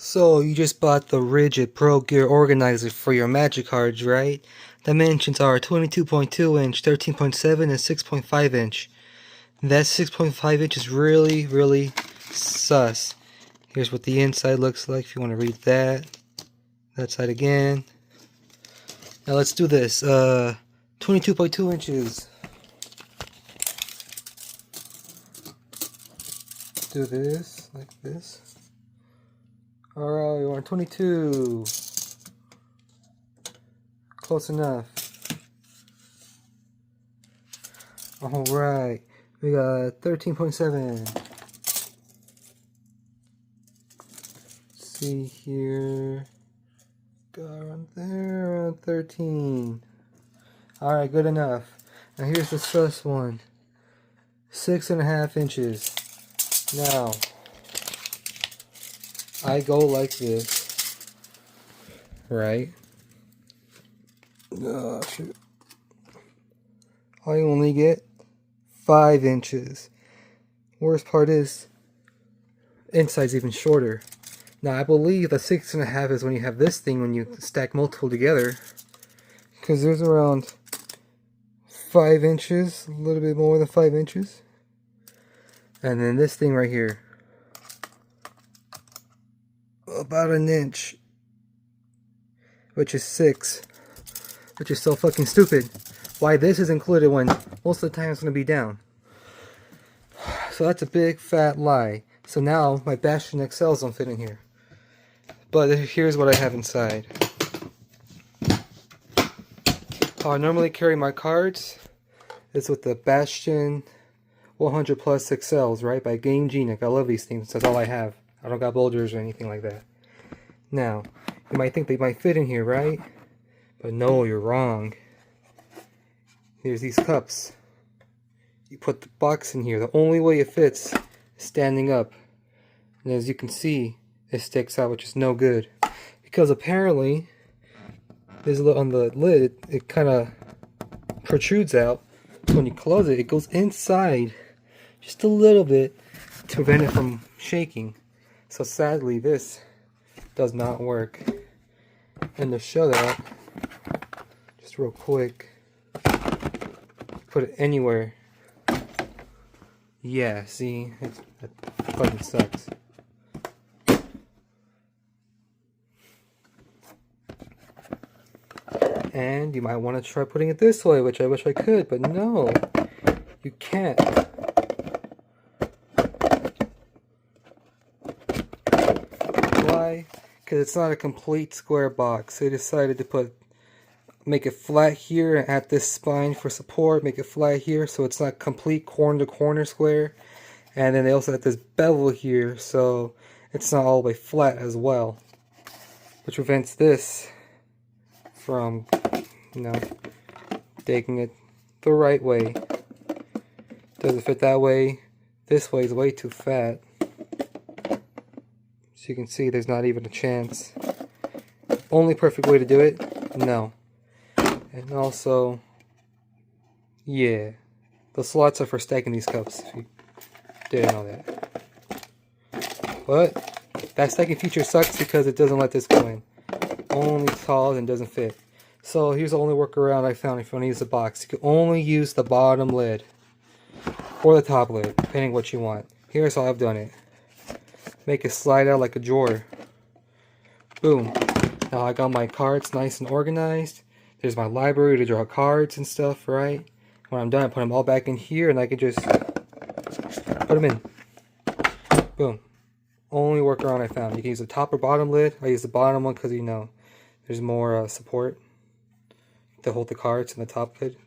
So you just bought the Rigid Pro Gear Organizer for your Magic cards, right? Dimensions are 22.2 inch, 13.7, and 6.5 inch. That 6.5 inch is really sus. Here's what the inside looks like if you want to read that. That side again. Now let's do this. 22.2 inches. Do this like this. Alright, we're on 22. Close enough. Alright, we got 13.7. See here. Got around there, around 13. Alright, good enough. Now here's the sus one. 6.5 inches. Now, I go like this, right? Oh, shoot. I only get 5 inches. Worst part is, inside's even shorter. Now, I believe the 6.5 is when you have this thing when you stack multiple together, because there's around 5 inches, a little bit more than 5 inches. And then this thing right here, about an inch, which is 6, which is so fucking stupid. Why this is included when most of the time it's going to be down. So that's a big fat lie. So now my Bastion XLs don't fit in here. But here's what I have inside. How I normally carry my cards is with the Bastion 100 plus XLs, right, by Game Genius. I love these things. That's all I have. I don't got bulgers or anything like that. Now, you might think they might fit in here, right? But no, you're wrong. Here's these cups. You put the box in here. The only way it fits is standing up. And as you can see, it sticks out, which is no good. Because apparently, there's a little on the lid, it kind of protrudes out. When you close it, it goes inside just a little bit to prevent it from shaking. So sadly, this does not work. And to show that, just real quick, put it anywhere. Yeah, see, that fucking sucks. And you might want to try putting it this way, which I wish I could, but no, you can't. Why? Because it's not a complete square box. They decided to make it flat here and at this spine for support, make it flat here so it's not complete corner to corner square. And then they also have this bevel here so it's not all the way flat as well, which prevents this from, you know, taking it the right way. Doesn't fit that way. This way is way too fat. So you can see there's not even a chance. Only perfect way to do it? No. And also, yeah, the slots are for stacking these cups, if you didn't know that. But that stacking feature sucks because it doesn't let this go in. Only tall and doesn't fit. So here's the only workaround I found if you want to use the box. You can only use the bottom lid or the top lid, depending what you want. Here's how I've done it. Make it slide out like a drawer. Boom. Now I got my cards nice and organized. There's my library to draw cards and stuff, right? When I'm done, I put them all back in here and I can just put them in. Boom. Only workaround I found. You can use the top or bottom lid. I use the bottom one because, you know, there's more support to hold the cards in the top lid.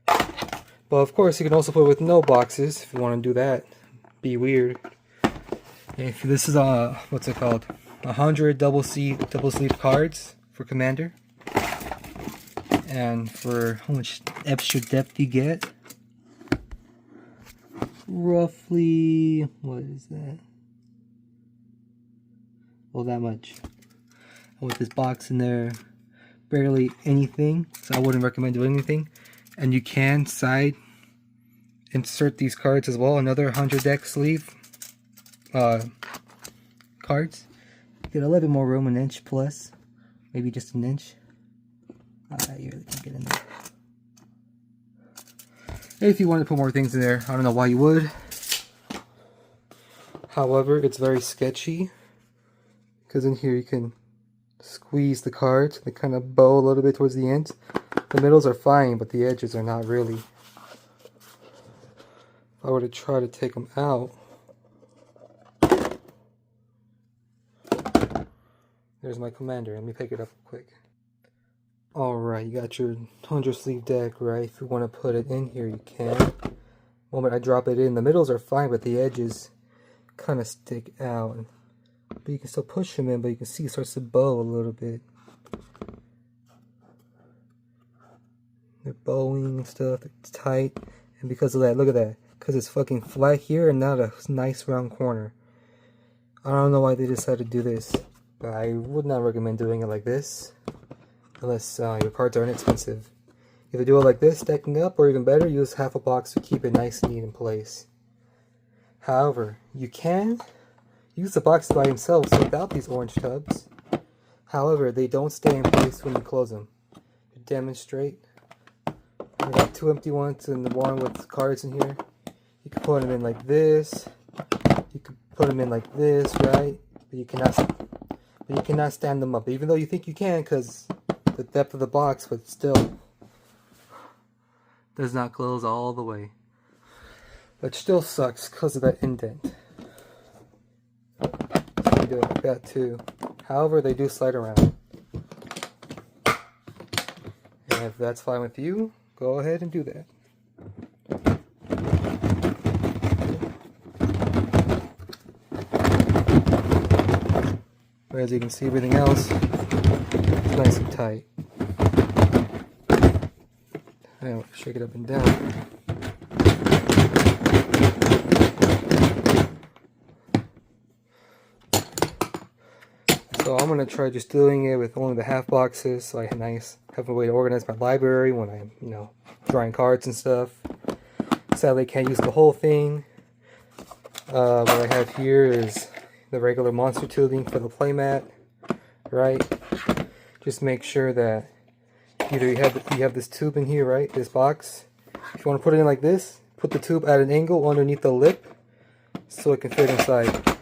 But of course, you can also put it with no boxes if you want to do that. Be weird. If this is what's it called? 100 double sleeve cards for Commander. And for how much extra depth you get? Roughly, what is that? Well, that much. With this box in there, barely anything, so I wouldn't recommend doing anything. And you can side insert these cards as well, another 100 deck sleeve cards. get a little bit more room, an inch plus, maybe just an inch. You really can't get in there. If you want to put more things in there, I don't know why you would. However, it's very sketchy because in here you can squeeze the cards. They kind of bow a little bit towards the ends. The middles are fine, but the edges are not really. If I were to try to take them out, there's my commander. Let me pick it up quick. Alright, you got your 100 sleeve deck, right? If you want to put it in here, you can. The moment I drop it in, the middles are fine, but the edges kind of stick out. But you can still push them in, but you can see it starts to bow a little bit. They're bowing and stuff, it's tight. And because of that, look at that. Because it's fucking flat here and not a nice round corner. I don't know why they decided to do this, but I would not recommend doing it like this. Unless your cards are inexpensive. Either do it like this, stacking up, or even better, use half a box to keep it nice and neat in place. However, you can use the box by themselves without these orange tubs. However, they don't stay in place when you close them. To demonstrate, I got 2 empty ones and the one with cards in here. You can put them in like this. You can put them in like this, right? But you cannot stand them up, even though you think you can, because the depth of the box, but still does not close all the way. But still sucks because of that indent. So you do it like that too. However, they do slide around. And if that's fine with you, go ahead and do that. But as you can see, everything else is nice and tight. I'll shake it up and down. So I'm going to try just doing it with only the half boxes, so I have a way to organize my library when I'm, drawing cards and stuff. Sadly, I can't use the whole thing. What I have here is the regular monster tubing for the playmat, right? Just make sure that either you have this tube in here, right? This box. If you want to put it in like this, put the tube at an angle underneath the lip so it can fit inside.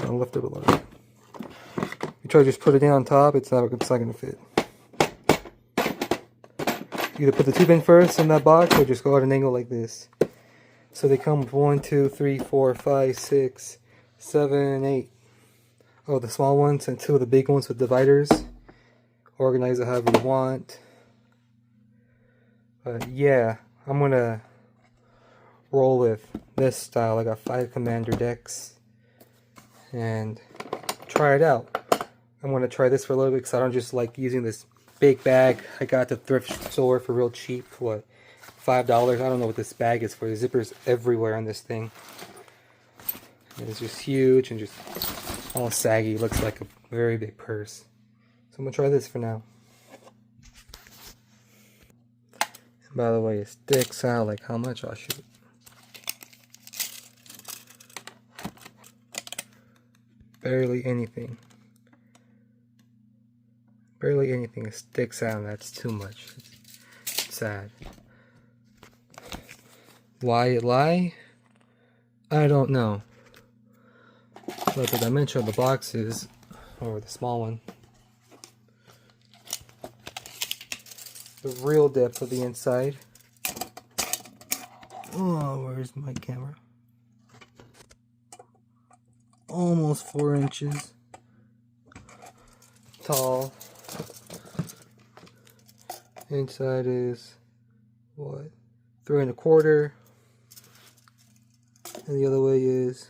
I'll lift it a little bit. You try to just put it in on top, it's not going to fit. Either put the tube in first in that box or just go at an angle like this. So they come with 1, 2, 3, 4, 5, 6, 7, 8. Oh, the small ones and 2 of the big ones with dividers. Organize it however you want. But yeah, I'm going to roll with this style. I got 5 commander decks. And try it out. I'm going to try this for a little bit because I don't just like using this big bag. I got the thrift store for real cheap. What? $5? I don't know what this bag is for. The zipper's everywhere on this thing. And it's just huge and just all saggy. Looks like a very big purse. So I'm going to try this for now. And by the way, it sticks out like how much I'll shoot. Barely anything. Barely anything. It sticks out and that's too much. It's sad. Why it lie? I don't know. But the dimension of the box is, or the small one, the real depth of the inside. Oh, where's my camera? Almost 4 inches tall. Inside is what? 3 1/4. And the other way is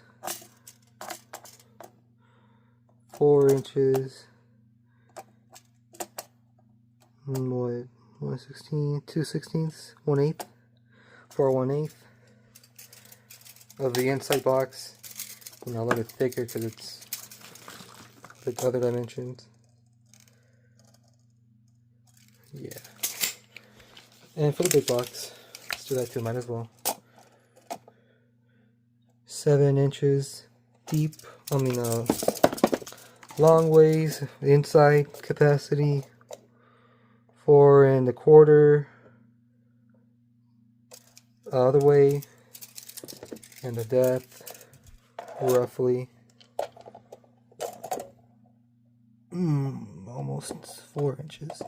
4 inches. And what? 1/16, 2/16, 1/8, 4 1/8 of the inside box. A little bit thicker because it's like other dimensions. Yeah. And for the big box, let's do that too, might as well. 7 inches deep. Long ways, inside capacity 4 1/4, other way, and the depth roughly almost 4 inches.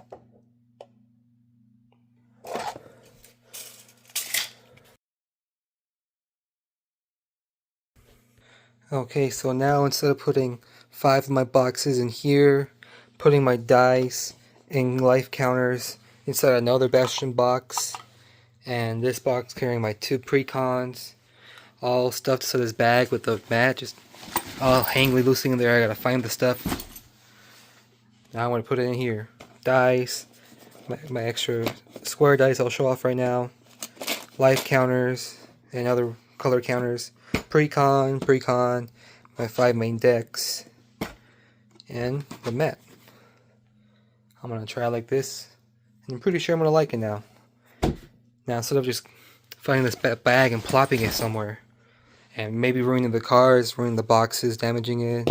Okay, so now instead of putting 5 of my boxes in here, putting my dice and life counters inside another Bastion box, and this box carrying my 2 precons, all stuffed to this bag with the mat, just all hangly loosely in there. I gotta find the stuff. Now I want to put it in here. Dice, my extra square dice I'll show off right now, life counters and other color counters, precon, my 5 main decks, and the mat. I'm gonna try it like this, and I'm pretty sure I'm gonna like it now. Now instead of just finding this bag and plopping it somewhere, and maybe ruining the cards, ruining the boxes, damaging it,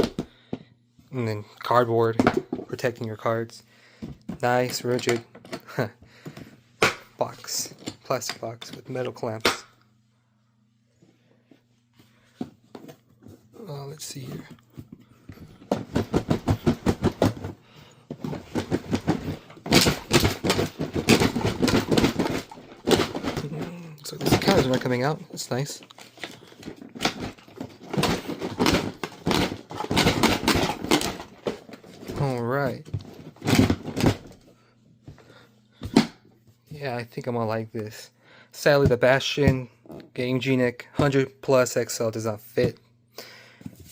and then cardboard protecting your cards. Nice, rigid box, plastic box with metal clamps. Let's see here. So these counters are not coming out. That's nice. Alright. Yeah, I think I'm gonna like this. Sadly, the Bastion Game Genic 100 Plus XL does not fit,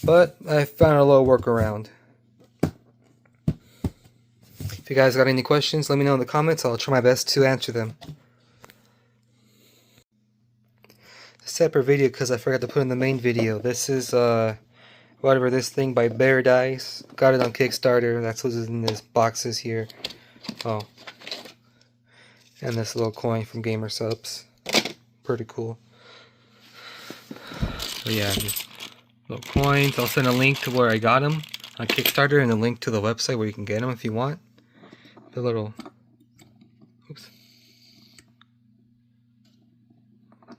but I found a little workaround. If you guys got any questions, let me know in the comments. I'll try my best to answer them. A separate video because I forgot to put in the main video. This is whatever this thing by Beardice. Got it on Kickstarter. That's what's in these boxes here. Oh. And this little coin from Gamer Subs. Pretty cool. But yeah, little coins. I'll send a link to where I got them on Kickstarter and a link to the website where you can get them if you want. The little, oops.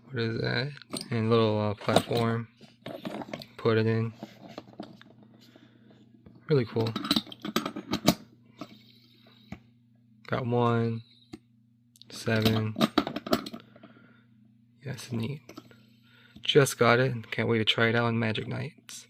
What is that? And little platform. Put it in. Really cool. Got 1, 7. Yes, neat. Just got it. Can't wait to try it out on Magic Nights.